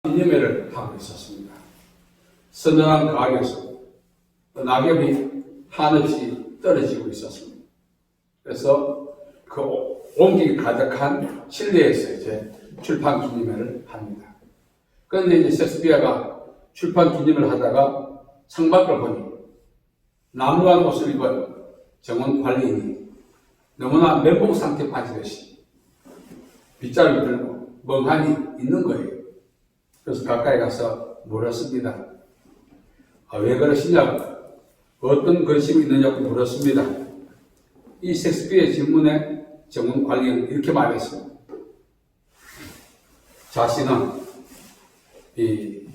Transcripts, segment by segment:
인념회를 하고 있었습니다. 서늘한 가을에서 낙엽이 한없이 떨어지고 있었습니다. 그래서 그 온기 가득한 실내에서 이제 출판 기념회를 합니다. 그런데 이제 셰익스피어가 출판 기념회를 하다가 창밖을 보니 나무한 옷을 입은 정원 관리인이 너무나 멘붕 상태에 빠지듯이 빗자루를 들고 멍하니 있는 거예요. 그래서 가까이 가서 물었습니다. 왜 그러시냐고, 어떤 근심이 있느냐고 물었습니다. 이 셰익스피어의 질문에 정원 관리인은 이렇게 말했습니다. 자신은 이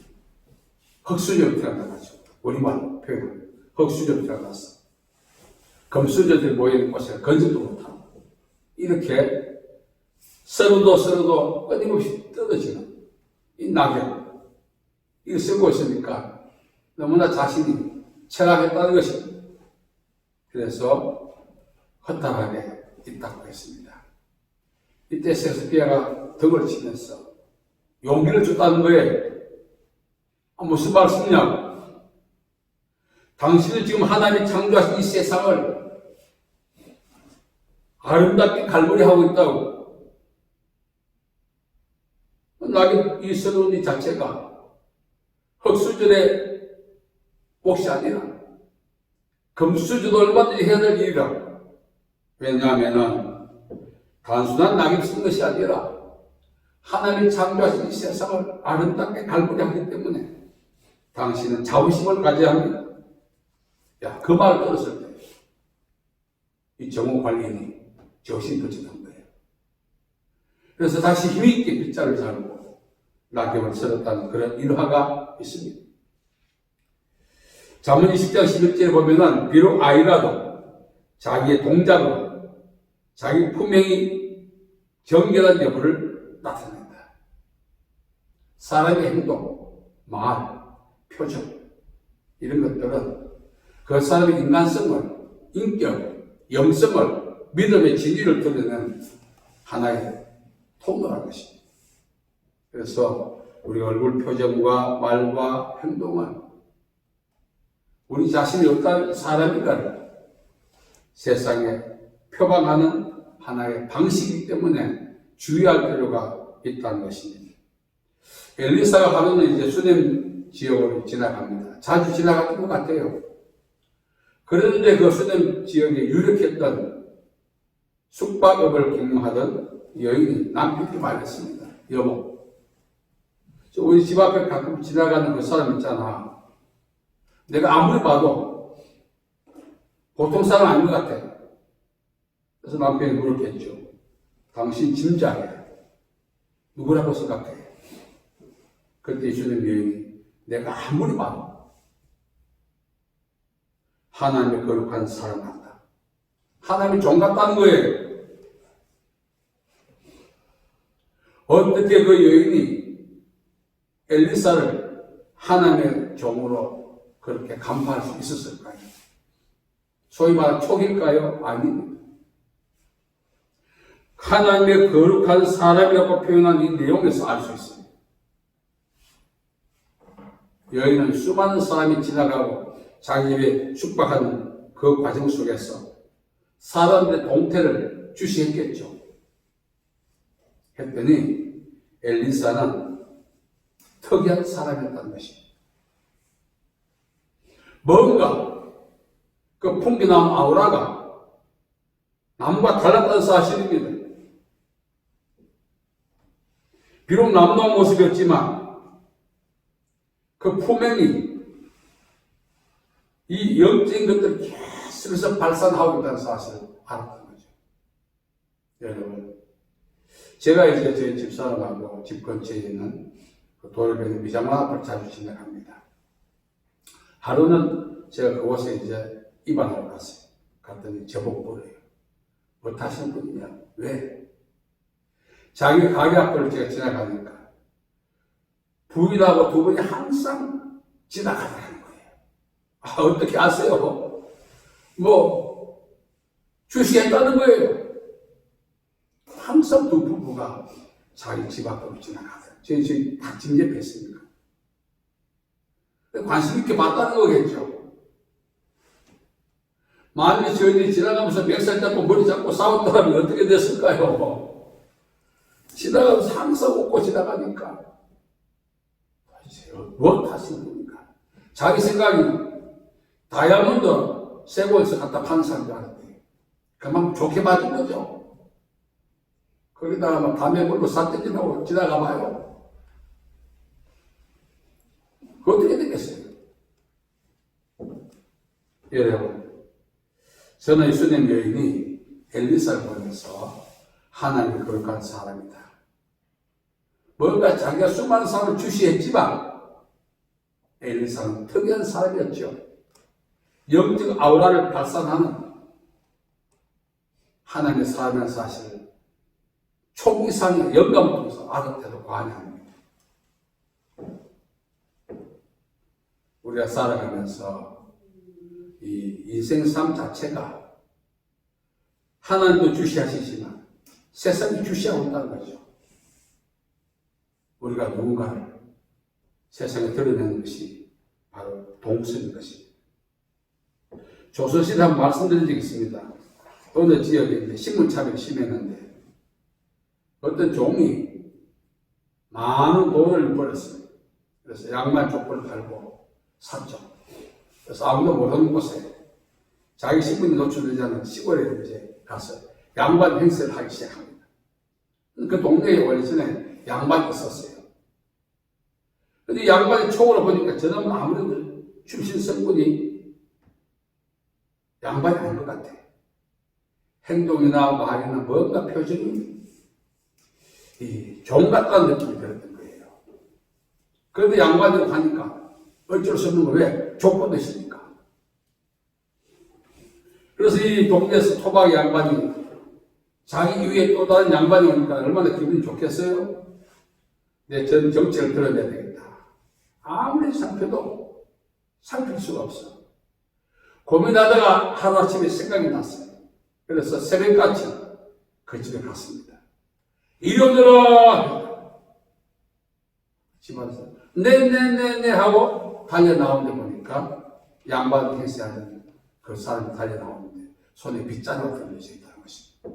흙수저로 태어나가지고, 우리말로 표현합니다. 흙수저로 태어났어. 금수저들이 모여있는 곳에 건지도 못하고, 이렇게 썰어도 끊임없이 떨어지는 이 낙엽, 이거 쓰고 있으니까 너무나 자신이 철학했다는 것입니다. 그래서 허탈하게 있다고 했습니다. 이때 셰익스피어가 덕을 치면서 용기를 줬다는 거예요. 무슨 말씀이냐고. 당신은 지금 하나님이 창조하신 이 세상을 아름답게 갈무리하고 있다고. 낙엽 이 서러운 이 자체가 흙수저의 몫이 아니라 금수저도 얼마든지 해야 될 일이라. 왜냐하면 단순한 낙엽 쓴 것이 아니라 하나님이 창조하신 이 세상을 아름답게 갈무리하기 때문에 당신은 자부심을 가져야 합니다. 야, 그 말을 들었을 때 이 정원 관리인이 정신거짓한 거예요. 그래서 다시 힘있게 빗자루를 잡고 낙엽을 썰었다는 그런 일화가 있습니다. 잠언 20장 11절에 보면은 비록 아이라도 자기의 동작으로 자기 품행이 정결한 여부를 나타낸다. 사람의 행동, 말, 표정 이런 것들은 그 사람의 인간성을, 인격, 영성을, 믿음의 진리를 드러내는 하나의 통로라는 것입니다. 그래서 우리 얼굴 표정과 말과 행동은 우리 자신이 어떤 사람인가를 세상에 표방하는 하나의 방식이기 때문에 주의할 필요가 있다는 것입니다. 엘리사가 하루는 이제 수넴 지역으로 지나갑니다. 자주 지나갔던 것 같아요. 그런데 그 수넴 지역에 유력했던 숙박업을 경영하던 여인이 남편께 말했습니다. 여보, 우리 집 앞에 가끔 지나가는 그 사람 있잖아. 내가 아무리 봐도 보통 사람 아닌 것 같아. 그래서 남편이 물었겠죠. 당신 짐작해. 누구라고 생각해? 그때 주는 여인이 내가 아무리 봐도 하나님의 거룩한 사람 같다. 하나님의 종 같다는 거예요. 어떻게 그 여인이 엘리사를 하나님의 종으로 그렇게 간파할 수 있었을까요? 소위 말하는 촉일까요? 아닙니다. 하나님의 거룩한 사람이라고 표현한 이 내용에서 알 수 있습니다. 여인은 수많은 사람이 지나가고 자기 집에 숙박하는 그 과정 속에서 사람들의 동태를 주시했겠죠. 했더니 엘리사는 특이한 사람이었다는 것입니다. 뭔가 그 풍기나무 아우라가 남과 달랐다는 사실입니다. 비록 남다운 모습이었지만 그 품행이 이 영적인 것들을 계속해서 발산하고 있다는 사실을 알았다는 거죠. 여러분, 제가 이제 저희 집사람하고 집 근처에 있는 그 도로변의 미장원 앞을 자주 지나갑니다. 하루는 제가 그곳에 이제 입안하러 갔어요. 갔더니 저보고 물어요. 뭐 타시는 분이냐? 왜? 자기 가게 앞을 제가 지나가니까 부인하고 두 분이 항상 지나가더라는 거예요. 아, 어떻게 아세요? 뭐 주시했다는 거예요. 항상 두 부부가 자기 집 앞으로 지나가더라고요. 저희 다 징계했습니까? 관심 있게 봤다는 거겠죠. 만약에 저희들이 지나가면서 멱살 잡고 머리 잡고 싸웠더라면 어떻게 됐을까요? 지나가면서 항상 웃고 지나가니까 뭐 하시는 겁니까? 자기 생각이 다이아몬드 세고에서 갖다 파는 사람인 줄 알았대. 그만큼 좋게 맞은 거죠. 거기다가 막 담배 물고 삿대질하고 지나가 봐요. 어떻게 되겠어요? 여러분, 저는 예수님 여인이 엘리사를 보면서 하나님을 거룩한 사람이다. 뭔가 자기가 수많은 사람을 주시했지만 엘리사는 특이한 사람이었죠. 영적 아우라를 발산하는 하나님의 사람이라는 사실을 총 이상의 영감을 통해서 알았대도 과언이 아닙니다. 우리가 살아가면서 이 인생 삶 자체가 하나님도 주시하시지만 세상이 주시하고 있다는 거죠. 우리가 누군가를 세상에 드러내는 것이 바로 동서인 것입니다. 조선시대 한번 말씀드린 적이 있습니다. 어느 지역에 식물차별이 심했는데 어떤 종이 많은 돈을 벌었어요. 그래서 양말 족보를 팔고 샀죠. 그래서 아무도 모르는 곳에 자기 신분이 노출되지 않은 시골에 이제 가서 양반 행세를 하기 시작합니다. 그 동네에 원래 전에 양반이 있었어요. 근데 양반이 촉으로 보니까 저놈은 아무래도 출신 성분이 양반이 아닌 것 같아. 행동이나 말이나 뭔가 표정이 종 같다는 느낌이 들었던 거예요. 그런데 양반이라고 하니까 어쩔 수 없는 거 왜? 조건도 있으니까. 그래서 이 동네에서 토박 양반이 자기 위에 또 다른 양반이 오니까 얼마나 기분이 좋겠어요? 내 전 정체를 드러내야 되겠다. 아무리 살펴도 살필 수가 없어. 고민하다가 하루아침에 생각이 났어요. 그래서 새벽같이 그 집에 갔습니다. 이리 오너라! 집안에서 네네네네 하고 달려 나오는데 보니까 양반 행세하는 그 사람이 달려 나오는데 손에 빗자루가 들려져 있다는 것입니다.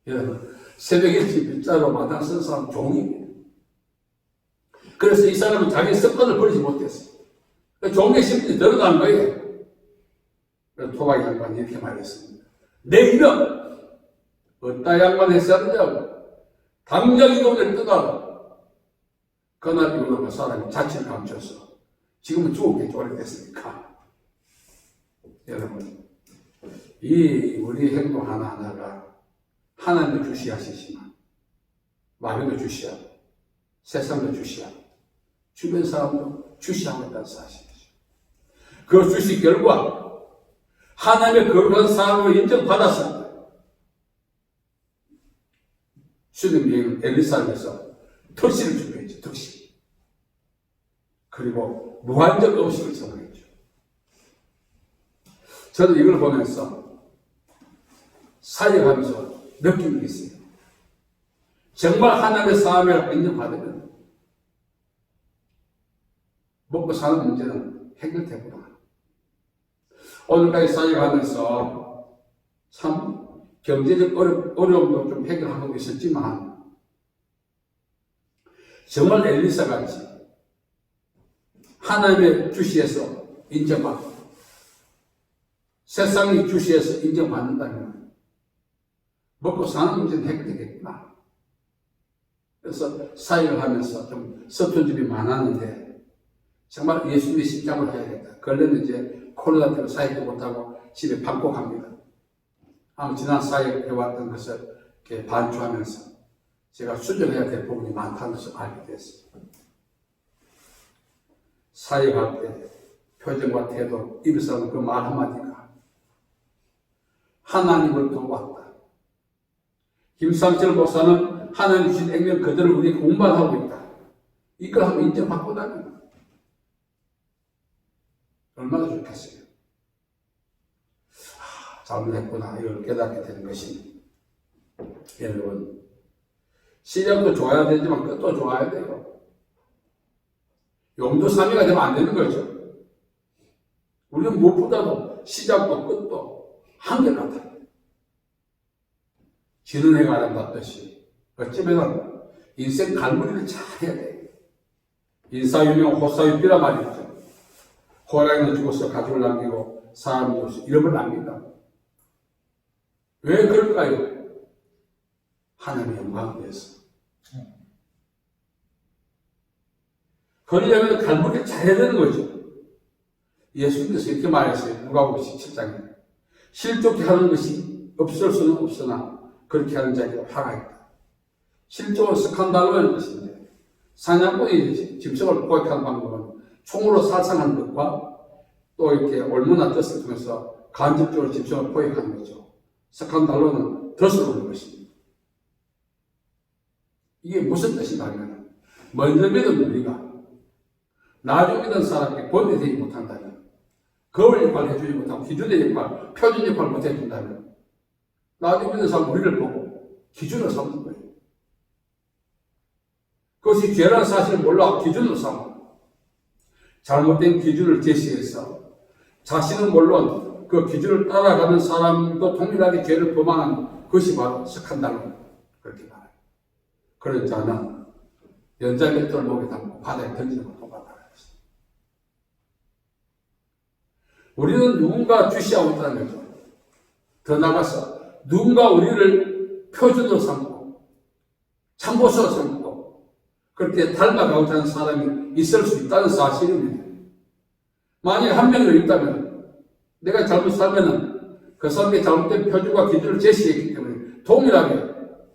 여러분, 새벽 일찍 빗자루 마당 쓴 사람 종입니다. 그래서 이 사람은 자기 습관을 버리지 못했어요. 종의 심리에 들어간 거예요. 그래서 토박 양반이 이렇게 말했습니다. 내 이름 어디다 양반 행세하느냐고. 당장 이 돈을 떠나라. 그날 이후로 그 사람이 자취를 감춰서 지금은 죽었겠죠. 오래됐으니까. 여러분, 우리 행동 하나하나가 하나님도 주시하시지만 마귀도 주시하고 세상도 주시하고 주변 사람도 주시하고 있다는 사실이죠. 그 주시 결과 하나님의 거룩한 사람으로 인정받았습니다. 주님이 엘리사에서 특식을 준비했죠. 특식. 그리고 무한적 음식을 전하겠죠. 저는 이걸 보면서 사역하면서 느끼는 게 있어요. 정말 하나님의 사람을 인정받으면 먹고 사는 문제는 해결되구나. 오늘까지 사역하면서 참 경제적 어려움도 좀 해결하고 있었지만 정말 엘리사같이 하나님의 주시에서 인정받고 세상의 주시에서 인정받는다면 먹고 사는 문제는 해결되겠구나. 그래서 사역을 하면서 좀 서툰 점이 많았는데 정말 예수님의 심장을 해야겠다. 그러려면 이제 코로나 때문에 사역도 못하고 집에 방콕합니다. 아마 지난 사역 해왔던 것을 이렇게 반추하면서 제가 수정해야 될 부분이 많다는 것을 알게 됐어요. 사역할 때 표정과 태도, 입에서 하는 그 말 한마디가 하나님을 도왔다. 김상철 목사는 하나님 주신 액면 그대로 우리에게 운반하고 있다. 이걸 한번 인정받고 나면 얼마나 좋겠어요. 잘못했구나 이걸 깨닫게 되는 것이 여러분, 시작도 좋아야 되지만 끝도 좋아야 돼요. 용두삼이가 되면 안 되는 거죠. 우리는 무엇보다도 시작도 끝도 한결같아요. 지는 해가 아름답듯이 어쩌면 인생 갈무리를 잘 해야 돼요. 인사유명 호사유비란 말이 있죠. 호랑이는 죽어서 가족을 남기고 사람은 죽어서 이름을 남긴다. 왜 그럴까요? 하나님의 영광을 위해서. 그러려면 갈무리를 잘해야 되는 거죠. 예수님께서 이렇게 말했어요. 누가복음 17장에. 실족해 하는 것이 없을 수는 없으나 그렇게 하는 자에게 화가 있다. 실족은 스칸달로인 것인데 사냥꾼이 짐승을 포획하는 방법은 총으로 살상하는 것과 또 이렇게 얼마나 뜻을 통해서 간접적으로 짐승을 포획하는 거죠. 스칸달로는 덫을 놓는 것입니다. 이게 무슨 뜻인가 하면 먼저 믿은 우리가 나중에 믿은 사람에게 본이 되지 못한다면 거울 역할을 해주지 못하고 기준의 역할, 표준 역할을 못해준다면 나중에 믿은 사람 우리를 보고 기준을 삼는 거예요. 그것이 죄라는 사실을 몰라 기준으로 삼아 잘못된 기준을 제시해서 자신은 물론 그 기준을 따라가는 사람도 동일하게 죄를 범하는 것이 바로 스칸달로 그렇게 말해요. 그런 자는 연장맷돌을 목에 담고 바다에 던지는 것과 똑같다. 우리는 누군가 주시하고 있다는 거죠. 더 나아가서 누군가 우리를 표준으로 삼고 참고서로 삼고 그렇게 닮아가고자 하는 사람이 있을 수 있다는 사실입니다. 만약 한 명이 있다면 내가 잘못 살면은 그 사람의 잘못된 표준과 기준을 제시했기 때문에 동일하게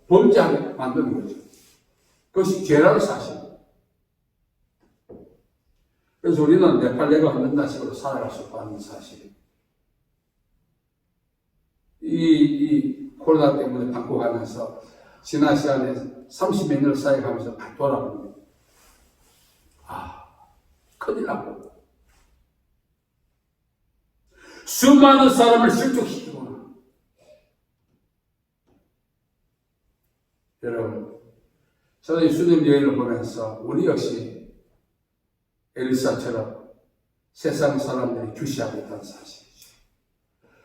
범죄하게 만드는 거죠. 그것이 죄라는 사실. 그래서 우리는 내 팔 내가 걷는다 식으로 살아갈 수 없다는 사실. 이 코로나 때문에 바꿔가면서 지난 시간에 30몇 년을 쌓여가면서 막 돌아봅니다. 큰일 났고. 수많은 사람을 실족시키구나. 여러분, 저는 이 수님 여인을 보면서 우리 역시 엘리사처럼 세상 사람들이 주시하고 있다는 사실이죠.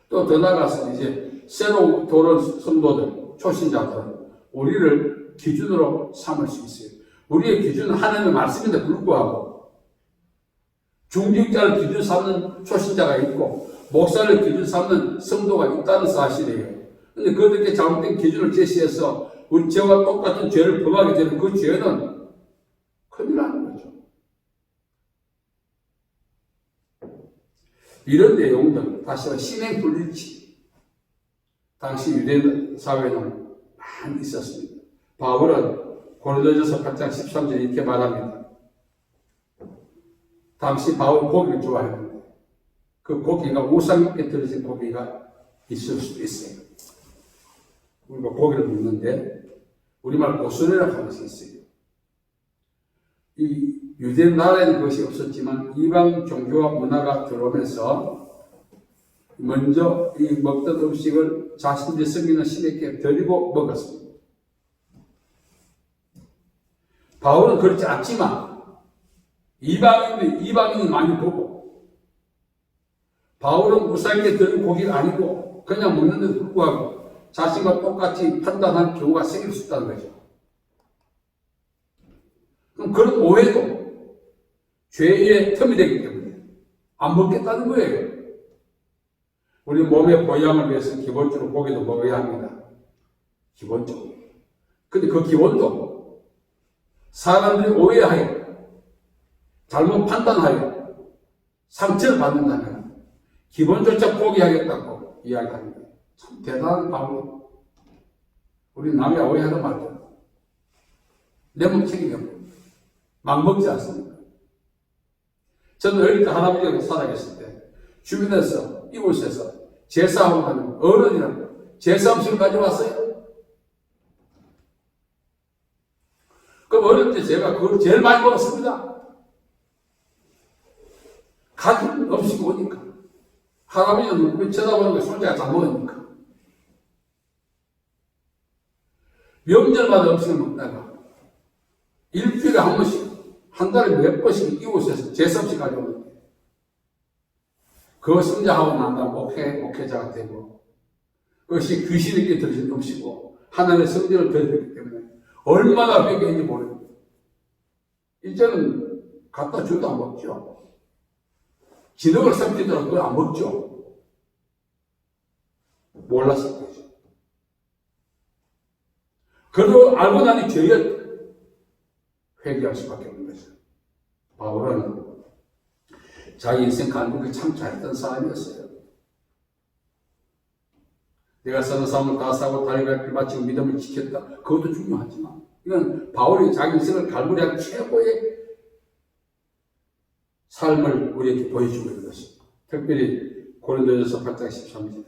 또 더 나아가서 이제 새로 들어온 성도들, 초신자들은 우리를 기준으로 삼을 수 있어요. 우리의 기준은 하나님의 말씀인데 불구하고 중직자를 기준 삼는 초신자가 있고 목사를 기준 삼는 성도가 있다는 사실이에요. 그런데 그들께 잘못된 기준을 제시해서 우리 죄와 똑같은 죄를 범하게 되는 그 죄는 큰일 나는 거죠. 이런 내용들, 다시 말해 신행 불일치. 당시 유대 사회는 많이 있었습니다. 바울은 고린도전서 8장 13절에 이렇게 말합니다. 당시 바울 고기를 좋아했는데 그 고기가 우상육에 들어진 고기가 있을 수도 있어요. 우리가 고기를 먹는데 우리말 고순이라고 하는 것이 있어요. 이 유대 나라에는 그것이 없었지만 이방 종교와 문화가 들어오면서 먼저 이 먹던 음식을 자신들이 섬기는 신에게 드리고 먹었습니다. 바울은 그렇지 않지만 이방인이 많이 보고 바울은 우상에게 드린 고기가 아니고 그냥 먹는데도 불구하고 자신과 똑같이 판단한 경우가 생길 수 있다는 거죠. 그럼 그런 오해도 죄의 틈이 되기 때문에 안 먹겠다는 거예요. 우리 몸의 보양을 위해서 기본적으로 고기도 먹어야 합니다. 기본적으로. 근데 그 기본도 사람들이 오해하여 잘못 판단하여 상처를 받는다면 기본조차 포기하겠다고 이야기합니다. 참 대단한 방법. 우리 남이 오해하는 말도 내 몸 책임이 없고 막 먹지 않습니까? 저는 어릴 때 할아버지가 살아계실 때 주변에서 이곳에서 제사하고 하는 어른이라고 제사 음식을 가져왔어요. 그럼 어릴 때 제가 그걸 제일 많이 먹었습니다. 가진 음식이 오니까 할아버지는 쳐다보는 게 손자가 잘 먹으니까 명절마다 음식을 먹다가 일주일에 한 번씩, 한 달에 몇 번씩 이웃에서 제섭식 가져오는 거예요. 그거 성장하고 난 다음 목회자가 되고, 그것이 귀신에게 들으신 음식이고 하나님의 성전을 드렸기 때문에 얼마나 회개인지 모릅니다. 이제는 갖다 줘도 안 먹죠. 진흙을 섞이더라도 그걸 안 먹죠. 몰랐을 거죠. 그래도 알고 나니 죄에 회개할 수밖에 없는 거죠. 바울은 자기 인생 간극을 참 잘했던 사람이었어요. 내가 사는 삶을 다 사고 다리가 길마치고 믿음을 지켰다. 그것도 중요하지만 이건 바울이 자기 인생을 갈무리한 최고의 삶을 우리에게 보여주고 있는 것입니다. 특별히 고린도전서 8장 13절.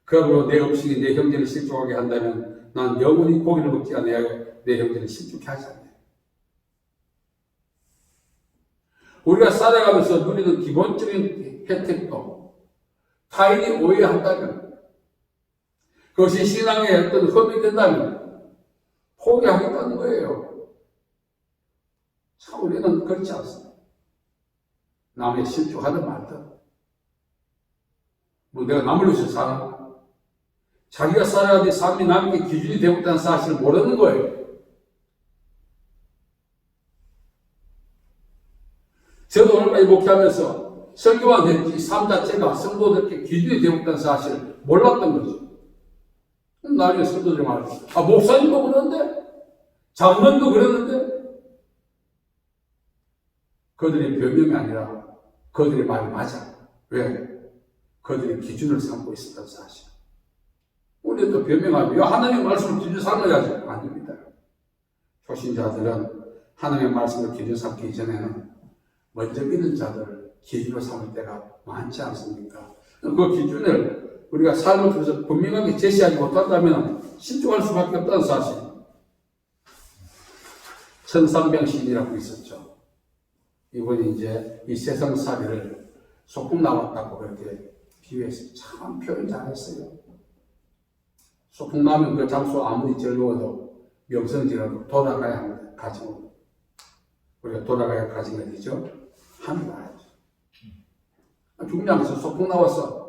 그러므로 내 음식이 내 형제를 실족하게 한다면 난 영원히 고기를 먹지 아니하여 내 형제를 실족케 하지 않네. 우리가 살아가면서 누리는 기본적인 혜택도 타인이 오해한다면, 그것이 신앙의 어떤 흠이 된다면 포기하겠다는 거예요. 참 우리는 그렇지 않습니다. 남의 실족하든 말든 뭐 내가 남을 위해서 사나? 자기가 살아야 될 삶이 남에게 기준이 되고 있다는 사실을 모르는 거예요. 저도 오늘까지 목회하면서 설교만 했지 삶 자체가 성도들께 기준이 되고 있다는 사실을 몰랐던 거죠. 나중에 성도들이 말했어요. 목사님도 그러는데? 장로님도 그러는데? 그들의 변명이 아니라 그들의 말이 맞아. 왜? 그들의 기준을 삼고 있었던 사실. 우리도 변명하면 하나님의 말씀을 기준 삼아야지. 안 됩니다. 초신자들은 하나님의 말씀을 기준 삼기 이전에는 먼저 믿는 자들을 기준으로 삼을 때가 많지 않습니까? 그 기준을 우리가 삶을 통해서 분명하게 제시하지 못한다면 실족할 수밖에 없다는 사실. 천상병신이라고 있었죠. 이분이 이제 이 세상살이를 소풍 나왔다고 그렇게 비유해서 참 표현 잘했어요. 소풍 나면 그 장소 아무리 즐거워도 명성지라도 돌아가야 합니다. 가지고. 우리가 돌아가야 가지가 되죠. 하늘 가야죠. 중량에서 소풍 나왔어.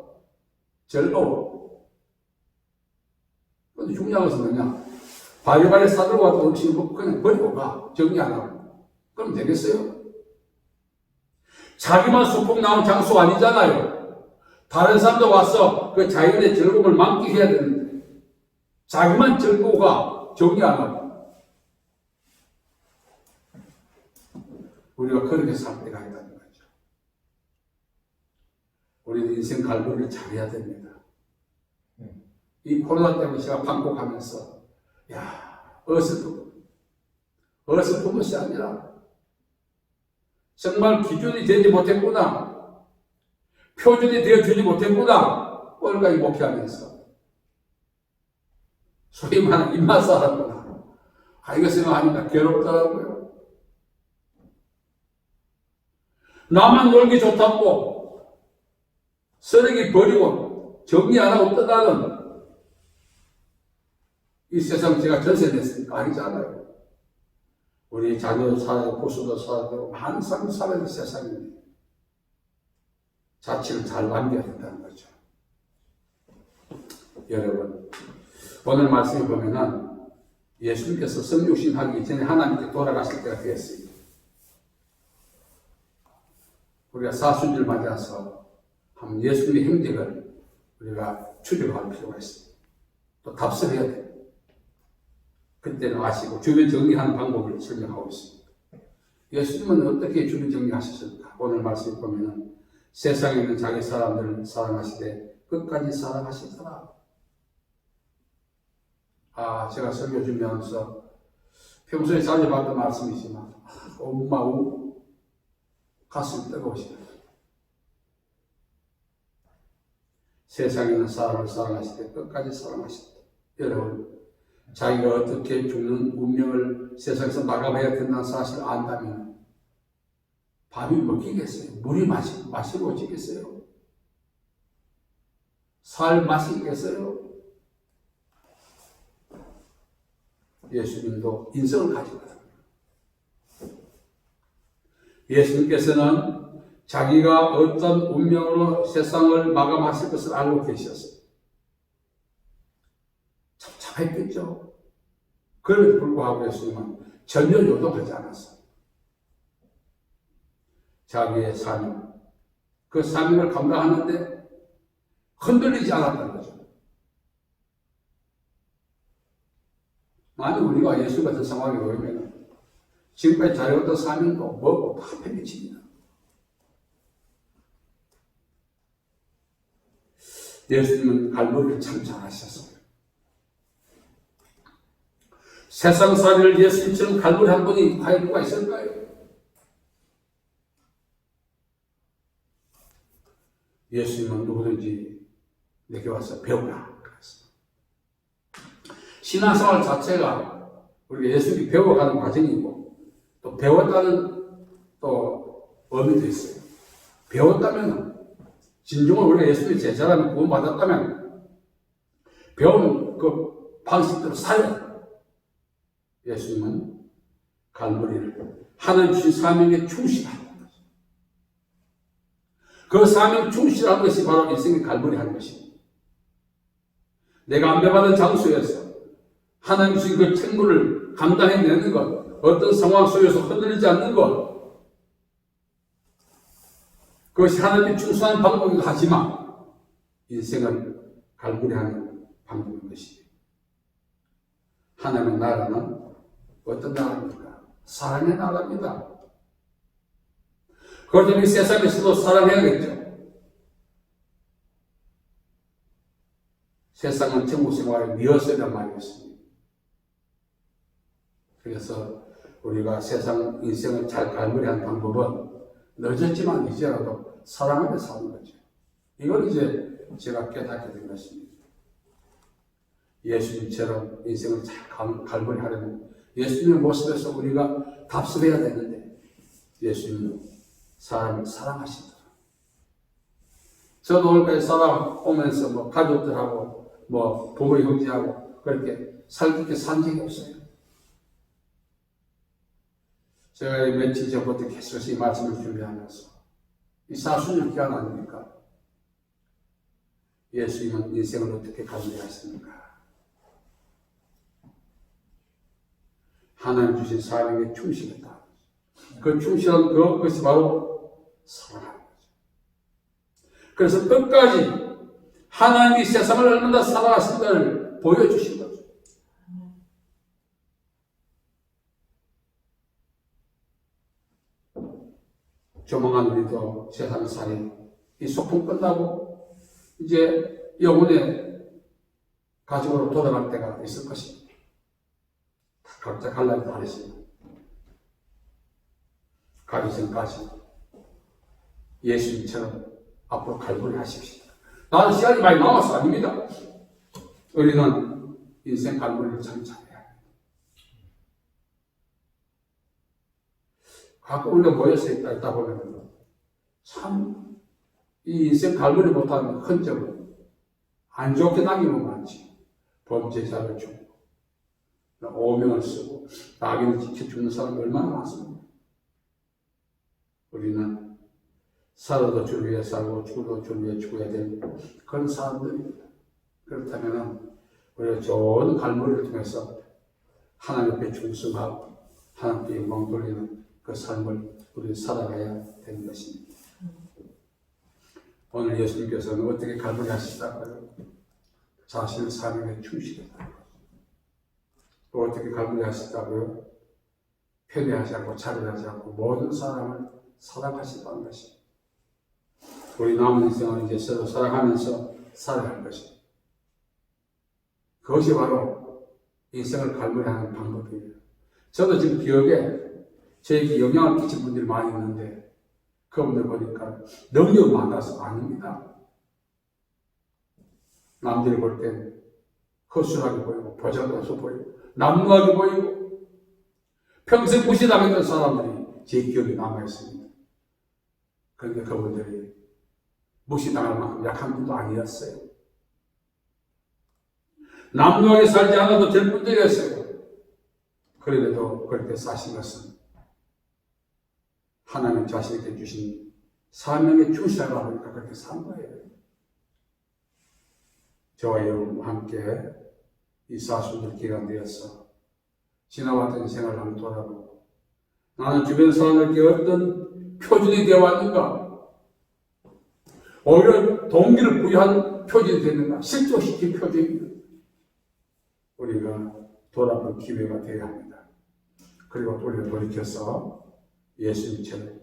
즐거워. 근데 중량에서 뭐냐? 바리바리 사들고 왔던 음식을 먹고 그냥 버리고 가. 정리 안 하고. 그럼 되겠어요? 자기만 소풍 나온 장소 아니잖아요. 다른 사람도 와서 그 자연의 즐거움을 만끽해야 되는데 자기만 즐거워가 정리 안 하고. 우리가 그렇게 살 때가 있다는 거죠. 우리는 인생 갈무리를 잘해야 됩니다. 이 코로나 때문에 제가 방콕하면서 어설픈 것이 아니라 정말 기준이 되지 못했구나. 표준이 되어주지 못했구나. 오늘까지 목회하면서 소위 말하는 입맛 살았구나. 이거 생각하니까 괴롭더라고요. 나만 놀기 좋다고 쓰레기 버리고 정리 안 하고 떠나는 이 세상 제가 전세 냈으니까 아니잖아요. 우리 자녀도 살아야 되고 부수도 살아야 되고 많은 사람이 살아야 되는 세상입니다. 자취를 잘 남겨야 된다는 거죠. 여러분, 오늘 말씀을 보면은 예수님께서 성육신 하기 전에 하나님께 돌아가실 때가 되었습니다. 우리가 사순절 맞아서 한번 예수님의 행적을 우리가 추적할 필요가 있습니다. 또 답습해야 돼요. 그때는 아시고 주변 정리하는 방법을 설명하고 있습니다. 예수님은 어떻게 주변 정리하셨을까? 오늘 말씀을 보면은 세상에 있는 자기 사람들을 사랑하시되 끝까지 사랑하시더라. 제가 설교 준비하면서 평소에 자주 받던 말씀이지만 엄마 가슴이 뜨거우시다. 세상에 있는 사람을 사랑하시되 끝까지 사랑하시다. 여러분, 자기가 어떻게 죽는 운명을 세상에서 마감해야 된다는 사실을 안다면 밥이 먹히겠어요? 물이 마시고지겠어요? 살 마시겠어요? 예수님도 인성을 가지고 있습니다. 예수님께서는 자기가 어떤 운명으로 세상을 마감하실 것을 알고 계셨어요. 참참했겠죠. 그럼에도 불구하고 예수님은 전혀 요동하지 않았어요. 자기의 사명, 그 사명을 감당하는데 흔들리지 않았다는 거죠. 만약 우리가 예수 같은 상황에 놓이면 지금까지 잘해왔던 사명도 뭐고 다 팽개칩니다. 예수님은 갈무리를 참 잘하셨어요. 세상살이를 예수님처럼 갈무리한 분이 과연 누가 있을까요? 예수님은 누구든지 내게 와서 배우라 그랬어요. 신앙생활 자체가 우리가 예수님이 배워가는 과정이고 또 배웠다는 또 의미도 있어요. 배웠다면 진정으로 우리가 예수님의 제자라면 구원받았다면 배운 그 방식대로 살아요. 예수님은 갈무리를 하나님 주신 사명에 충실하는 거죠. 그 사명에 충실하는 것이 바로 인생의 갈무리하는 것입니다. 내가 안배받은 장소에서 하나님 주신 그 책무를 감당해내는 것, 어떤 상황 속에서 흔들리지 않는 것, 그것이 하나님이 충성한 방법이기도 하지만 인생을 갈무리하는 방법인 것입니다. 하나님의 나라는 어떤 나라입니까? 사랑의 나라입니다. 그렇다면 세상에서도 사랑해야겠죠. 세상은 천국 생활의 미어서란 말이었습니다. 그래서 우리가 세상 인생을 잘 갈무리하는 방법은 늦었지만 이제라도 사랑하며 사는 거죠. 이걸 이제 제가 깨닫게 된 것입니다. 예수님처럼 인생을 잘 갈무리하려면 예수님의 모습에서 우리가 답습해야 되는데 예수님은 사람을 사랑하시더라. 저도 오늘까지 살아오면서 가족들하고 부모 형제하고 그렇게 살기 산 적이 없어요. 제가 며칠 전부터 계속 이 말씀을 준비하면서 이 사순절 기간 아닙니까? 예수님은 인생을 어떻게 갈무리하십니까? 하나님 주신 사명에 충실했다. 그 충실한 그것이 바로 사랑하는 거죠. 그래서 끝까지 하나님이 세상을 얼마나 사랑하신가를 보여주신 거죠. 조만간 우리도 세상 살이 이 소풍 끝나고 이제 영혼의 가정으로 돌아갈 때가 있을 것입니다. 각자 갈 날이 다르십니다. 가기 전까지 예수님처럼 앞으로 갈무리 하십시오. 나는 시간이 많이 남아서 아닙니다. 우리는 인생 갈무리를 참 잘해야 합니다. 가끔 우리가 모여서 있다 보면 참 이 인생 갈무리 못하는 흔적은 안 좋게 남기면 많지. 범죄자를 주고 오명을 쓰고 낙인을 지켜주는 사람이 얼마나 많습니까? 우리는 살아도 주를 위해 살고 죽어도 주를 위해 죽어야 되는 그런 사람들입니다. 그렇다면 우리가 좋은 갈무리를 통해서 하나님 앞에 충성하고 하나님께 영광 돌리는 그 삶을 우리 살아가야 되는 것입니다. 오늘 예수님께서는 어떻게 갈무리 하시다고요? 자신의 사명에 충실했다고. 또 어떻게 갈무리 하시다고요? 편애하지 않고 차별하지 않고 모든 사람을 사랑하신다는 것입니다. 우리 남은 인생을 이제 서로 사랑하면서 살아야 할 것입니다. 그것이 바로 인생을 갈무리하는 방법이에요. 저도 지금 기억에 저에게 영향을 끼친 분들이 많이 있는데 그분들 보니까 능력 많아서 아닙니다. 남들이 볼 땐 허술하게 보이고 보잘것없어 보이고 남루하게 보이고 평생 무시당했던 사람들이 제 기억에 남아있습니다. 그런데 그분들이 무시당할 만큼 약한 분도 아니었어요. 남루하게 살지 않아도 될 분들이었어요. 그래도 그렇게 사신 것은 하나님 자신에게 주신 사명의 충실하다 보니까 그렇게 산 거예요. 저와 여러분과 함께 이 40년 기간 되어서 지나왔던 생활을 한번 돌아보고 나는 주변 사람들께 어떤 표준이 되어 왔는가? 오히려 동기를 부여한 표준이 됐는가? 실족시킨 표준입니다. 우리가 돌아볼 기회가 되어야 합니다. 그리고 우리가 돌이켜서 예수님처럼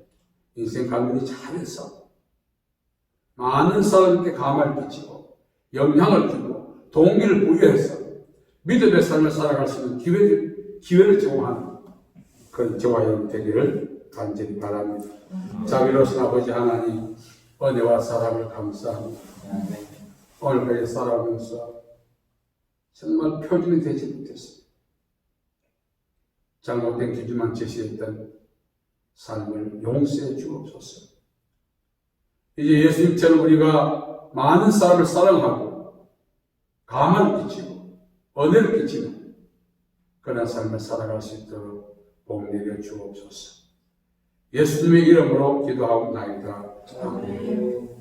인생 관리를 잘해서 많은 사람에게 감화를 끼치고 영향을 주고 동기를 부여해서 믿음의 삶을 살아갈 수 있는 기회를 제공하는 그런 저와 여러분 되기를 간절히 바랍니다. 자비로우신 아버지 하나님, 은혜와 사랑을 감사합니다. 오늘까지 살아오면서 정말 표준이 되지 못했습니다. 잘못된 기준만 제시했던 삶을 용서해 주옵소서. 이제 예수님처럼 우리가 많은 사람을 사랑하고 감화를 끼치고 은혜를 끼치는 그런 삶을 살아갈 수 있도록 복 내려 주옵소서. 예수님의 이름으로 기도하옵나이다. 아멘.